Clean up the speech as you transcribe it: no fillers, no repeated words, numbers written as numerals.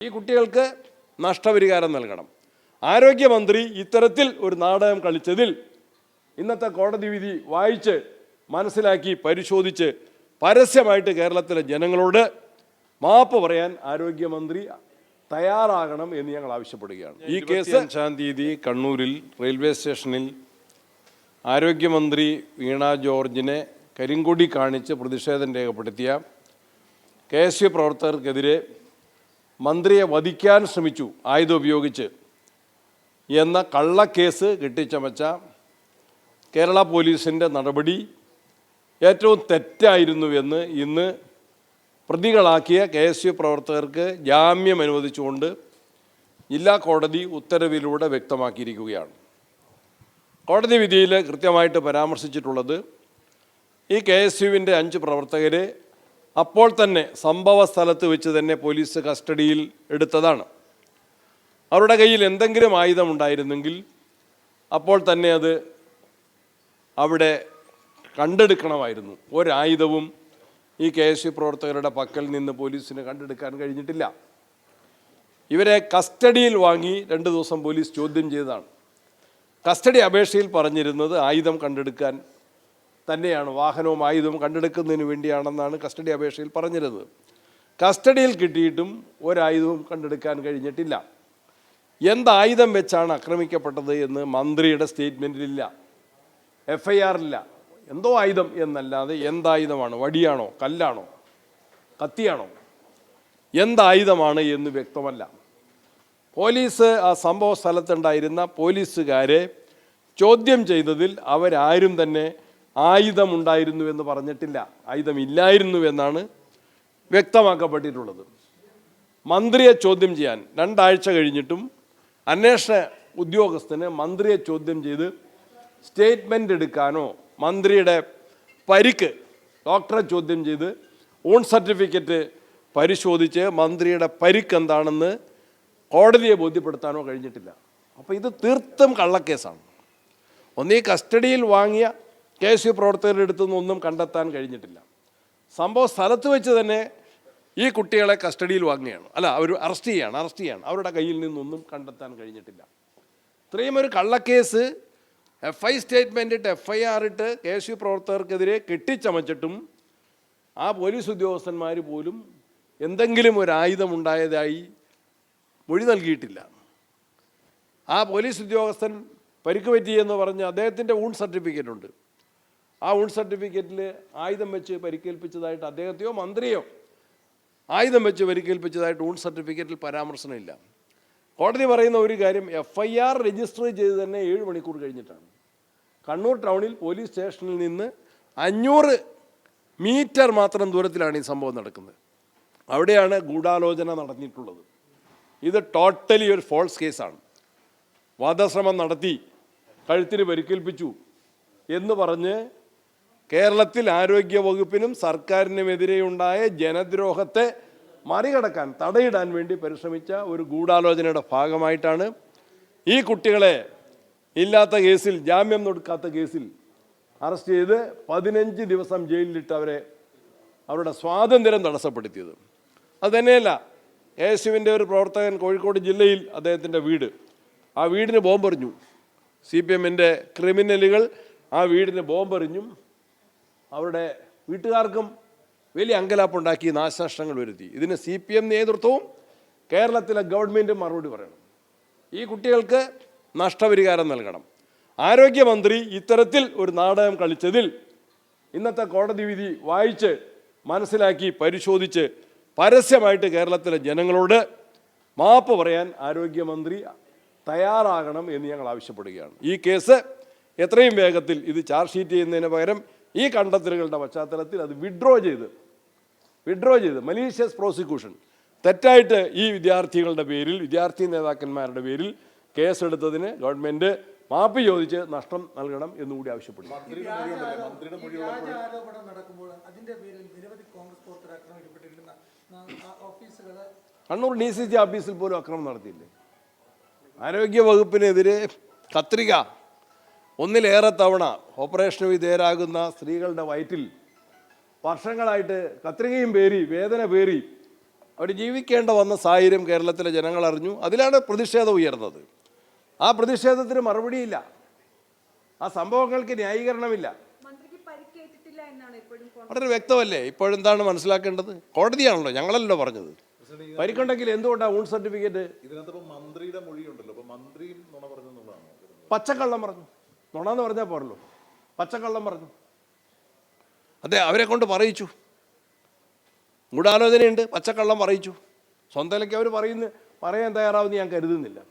ഈ കുട്ടികൾക്ക് നഷ്ടപരിഹാരം നൽകണം. ആരോഗ്യമന്ത്രി ഇത്തരത്തിൽ ഒരു നാടകം കളിച്ചതിൽ ഇന്നത്തെ കോടതി വിധി വായിച്ച് മനസ്സിലാക്കി പരിശോധിച്ച് പരസ്യമായിട്ട് കേരളത്തിലെ ജനങ്ങളോട് മാപ്പ് പറയാൻ ആരോഗ്യമന്ത്രി തയ്യാറാകണം എന്ന് ഞങ്ങൾ ആവശ്യപ്പെടുകയാണ്. ഈ കേസ് 5-ാം തീയതി കണ്ണൂരിൽ റെയിൽവേ സ്റ്റേഷനിൽ ആരോഗ്യമന്ത്രി വീണ ജോർജിനെ കരിങ്കൊടി കാണിച്ച് പ്രതിഷേധം രേഖപ്പെടുത്തിയ KSU പ്രവർത്തകർക്കെതിരെ മന്ത്രിയെ വധിക്കാൻ ശ്രമിച്ചു ആയുധം ഉപയോഗിച്ച് എന്ന കള്ളക്കേസ് കെട്ടിച്ചമച്ച കേരള പോലീസിൻ്റെ നടപടി ഏറ്റവും തെറ്റായിരുന്നുവെന്ന് ഇന്ന് പ്രതികളാക്കിയ KSU പ്രവർത്തകർക്ക് ജാമ്യം അനുവദിച്ചുകൊണ്ട് ജില്ലാ കോടതി ഉത്തരവിലൂടെ വ്യക്തമാക്കിയിരിക്കുകയാണ്. കോടതി വിധിയിൽ കൃത്യമായിട്ട് പരാമർശിച്ചിട്ടുള്ളത് ഈ KSUവിൻ്റെ 5 പ്രവർത്തകരെ അപ്പോൾ തന്നെ സംഭവ സ്ഥലത്ത് വെച്ച് തന്നെ പോലീസ് കസ്റ്റഡിയിൽ എടുത്തതാണ്. അവരുടെ കയ്യിൽ എന്തെങ്കിലും ആയുധമുണ്ടായിരുന്നെങ്കിൽ അപ്പോൾ തന്നെ അത് അവിടെ കണ്ടെടുക്കണമായിരുന്നു. ഒരായുധവും ഈ KSU പ്രവർത്തകരുടെ പക്കൽ നിന്ന് പോലീസിന് കണ്ടെടുക്കാൻ കഴിഞ്ഞിട്ടില്ല. ഇവരെ കസ്റ്റഡിയിൽ വാങ്ങി 2 ദിവസം പോലീസ് ചോദ്യം ചെയ്തതാണ്. കസ്റ്റഡി അപേക്ഷയിൽ പറഞ്ഞിരുന്നത് ആയുധം കണ്ടെടുക്കാൻ തന്നെയാണ്, വാഹനവും ആയുധവും കണ്ടെടുക്കുന്നതിന് വേണ്ടിയാണെന്നാണ് കസ്റ്റഡി അപേക്ഷയിൽ പറഞ്ഞിരുന്നത്. കസ്റ്റഡിയിൽ കിട്ടിയിട്ടും ഒരായുധവും കണ്ടെടുക്കാൻ കഴിഞ്ഞിട്ടില്ല. എന്തായുധം വെച്ചാണ് ആക്രമിക്കപ്പെട്ടത് എന്ന് മന്ത്രിയുടെ സ്റ്റേറ്റ്മെൻറ്റിലില്ല, FIR-ഇല്ല. എന്തോ ആയുധം എന്നല്ലാതെ എന്തായുധമാണ്, വടിയാണോ കല്ലാണോ കത്തിയാണോ എന്തായുധമാണ് എന്ന് വ്യക്തമല്ല. പോലീസ് ആ സംഭവ സ്ഥലത്തുണ്ടായിരുന്ന പോലീസുകാരെ ചോദ്യം ചെയ്തതിൽ അവരാരും തന്നെ ആയുധമുണ്ടായിരുന്നുവെന്ന് പറഞ്ഞിട്ടില്ല, ആയുധമില്ലായിരുന്നുവെന്നാണ് വ്യക്തമാക്കപ്പെട്ടിട്ടുള്ളത്. മന്ത്രിയെ ചോദ്യം ചെയ്യാൻ 2 ആഴ്ച കഴിഞ്ഞിട്ടും അന്വേഷണ ഉദ്യോഗസ്ഥന് മന്ത്രിയെ ചോദ്യം ചെയ്ത് സ്റ്റേറ്റ്മെൻ്റ് എടുക്കാനോ മന്ത്രിയുടെ പരിക്ക് ഡോക്ടറെ ചോദ്യം ചെയ്ത് ഓൺ സർട്ടിഫിക്കറ്റ് പരിശോധിച്ച് മന്ത്രിയുടെ പരിക്ക് എന്താണെന്ന് കോടതിയെ ബോധ്യപ്പെടുത്താനോ കഴിഞ്ഞിട്ടില്ല. അപ്പോൾ ഇത് തീർത്തും കള്ളക്കേസാണ്. ഒന്നീ കസ്റ്റഡിയിൽ വാങ്ങിയ KSU പ്രവർത്തകരുടെ അടുത്തുനിന്നൊന്നും കണ്ടെത്താൻ കഴിഞ്ഞിട്ടില്ല. സംഭവ സ്ഥലത്ത് വെച്ച് തന്നെ ഈ കുട്ടികളെ കസ്റ്റഡിയിൽ വാങ്ങുകയാണ്, അവർ അറസ്റ്റ് ചെയ്യാണ്. അവരുടെ കയ്യിൽ നിന്നൊന്നും കണ്ടെത്താൻ കഴിഞ്ഞിട്ടില്ല. ഇത്രയും ഒരു കള്ളക്കേസ് FI സ്റ്റേറ്റ്മെൻ്റ് ഇട്ട് FIR ഇട്ട് KSU പ്രവർത്തകർക്കെതിരെ കെട്ടിച്ചമച്ചിട്ടും ആ പോലീസ് ഉദ്യോഗസ്ഥന്മാർ പോലും എന്തെങ്കിലും ഒരു ആയുധമുണ്ടായതായി മൊഴി നൽകിയിട്ടില്ല. ആ പോലീസ് ഉദ്യോഗസ്ഥൻ പരിക്ക് പറ്റിയെന്ന് പറഞ്ഞ് അദ്ദേഹത്തിൻ്റെ ഊൺ സർട്ടിഫിക്കറ്റ് ഉണ്ട്. ആ ഊൺ സർട്ടിഫിക്കറ്റിൽ ആയുധം വെച്ച് പരിക്കേൽപ്പിച്ചതായിട്ട് അദ്ദേഹത്തെയോ മന്ത്രിയോ ആയുധം വെച്ച് പരിക്കേൽപ്പിച്ചതായിട്ട് ഊൺ സർട്ടിഫിക്കറ്റിൽ പരാമർശനമില്ല. കോടതി പറയുന്ന ഒരു കാര്യം, FIR രജിസ്റ്റർ ചെയ്ത് തന്നെ 7 മണിക്കൂർ കഴിഞ്ഞിട്ടാണ്. കണ്ണൂർ ടൗണിൽ പോലീസ് സ്റ്റേഷനിൽ നിന്ന് 500 മീറ്റർ മാത്രം ദൂരത്തിലാണ് ഈ സംഭവം നടക്കുന്നത്. അവിടെയാണ് ഗൂഢാലോചന നടന്നിട്ടുള്ളത്. ഇത് ടോട്ടലി ഒരു ഫോൾസ് കേസാണ്. വധശ്രമം നടത്തി, കഴുത്തിന് പരിക്കേൽപ്പിച്ചു എന്ന് പറഞ്ഞ് കേരളത്തിൽ ആരോഗ്യ വകുപ്പിനും സർക്കാരിനുമെതിരെയുണ്ടായ ജനദ്രോഹത്തെ മറികടക്കാൻ, തടയിടാൻ വേണ്ടി പരിശ്രമിച്ച ഒരു ഗൂഢാലോചനയുടെ ഭാഗമായിട്ടാണ് ഈ കുട്ടികളെ ഇല്ലാത്ത കേസിൽ, ജാമ്യം കൊടുക്കാത്ത കേസിൽ അറസ്റ്റ് ചെയ്ത് 15 ദിവസം ജയിലിലിട്ട് അവരുടെ സ്വാതന്ത്ര്യം തടസ്സപ്പെടുത്തിയത്. അതുതന്നെയല്ല, KSUവിൻ്റെ ഒരു പ്രവർത്തകൻ കോഴിക്കോട് ജില്ലയിൽ അദ്ദേഹത്തിൻ്റെ വീട്, ആ വീടിന് ബോംബെറിഞ്ഞു. CPM-ൻ്റെ ക്രിമിനലുകൾ ആ വീടിന് ബോംബെറിഞ്ഞും അവരുടെ വീട്ടുകാർക്കും വലിയ അങ്കലാപ്പുണ്ടാക്കി, നാശനഷ്ടങ്ങൾ വരുത്തി. ഇതിന് CPM നേതൃത്വവും കേരളത്തിലെ ഗവൺമെൻറ്റും മറുപടി പറയണം. ഈ കുട്ടികൾക്ക് നഷ്ടപരിഹാരം നൽകണം. ആരോഗ്യമന്ത്രി ഇത്തരത്തിൽ ഒരു നാടകം കളിച്ചതിൽ ഇന്നത്തെ കോടതി വിധി വായിച്ച് മനസ്സിലാക്കി പരിശോധിച്ച് പരസ്യമായിട്ട് കേരളത്തിലെ ജനങ്ങളോട് മാപ്പ് പറയാൻ ആരോഗ്യമന്ത്രി തയ്യാറാകണം എന്ന് ഞങ്ങൾ ആവശ്യപ്പെടുകയാണ്. ഈ കേസ് എത്രയും വേഗത്തിൽ ഇത് ചാർജ് ഷീറ്റ് ചെയ്യുന്നതിന് പകരം ഈ കണ്ടെത്തലുകളുടെ പശ്ചാത്തലത്തിൽ അത് വിഡ്രോ ചെയ്ത് മലീഷ്യസ് പ്രോസിക്യൂഷൻ, തെറ്റായിട്ട് ഈ വിദ്യാർത്ഥികളുടെ പേരിൽ, വിദ്യാർത്ഥി നേതാക്കന്മാരുടെ പേരിൽ കേസെടുത്തതിന് ഗവൺമെൻറ് മാപ്പ് ചോദിച്ച് നഷ്ടം നൽകണം എന്നുകൂടി ആവശ്യപ്പെടുന്നു. കണ്ണൂർ DCG ഓഫീസിൽ പോലും അക്രമം നടത്തിയില്ലേ? ആരോഗ്യ വകുപ്പിനെതിരെ കത്രിക ഒന്നിലേറെ തവണ ഓപ്പറേഷന് വിധേയരാകുന്ന സ്ത്രീകളുടെ വയറ്റിൽ വർഷങ്ങളായിട്ട് കത്രികയും പേരി, വേദന പേരി അവർ ജീവിക്കേണ്ട വന്ന സാഹചര്യം കേരളത്തിലെ ജനങ്ങൾ അറിഞ്ഞു. അതിലാണ് പ്രതിഷേധം ഉയർന്നത്. ആ പ്രതിഷേധത്തിന് മറുപടിയില്ല, ആ സംഭവങ്ങൾക്ക് ന്യായീകരണമില്ല. വളരെ വ്യക്തമല്ലേ? ഇപ്പോഴെന്താണ് മനസ്സിലാക്കേണ്ടത്? കോടതിയാണല്ലോ, ഞങ്ങളല്ലോ പറഞ്ഞത്. പരിക്കുണ്ടെങ്കിൽ എന്തുകൊണ്ടാണ് ഊൺ സർട്ടിഫിക്കറ്റ്? മന്ത്രിയുടെ മൊഴിയുണ്ടല്ലോ, മന്ത്രിയും നുണ പറഞ്ഞെന്നുള്ളതാണ്. പച്ചക്കള്ളം പറഞ്ഞു. നുണന്ന് പറഞ്ഞാൽ പോരല്ലോ, പച്ചക്കള്ളം പറഞ്ഞു. അതെ, അവരെ കൊണ്ട് പറയിച്ചു. ഗൂഢാലോചനയുണ്ട്, പച്ചക്കള്ളം പറയിച്ചു. സ്വന്തം നിലയ്ക്ക് അവർ പറയാൻ തയ്യാറാവുമെന്ന് ഞാൻ കരുതുന്നില്ല.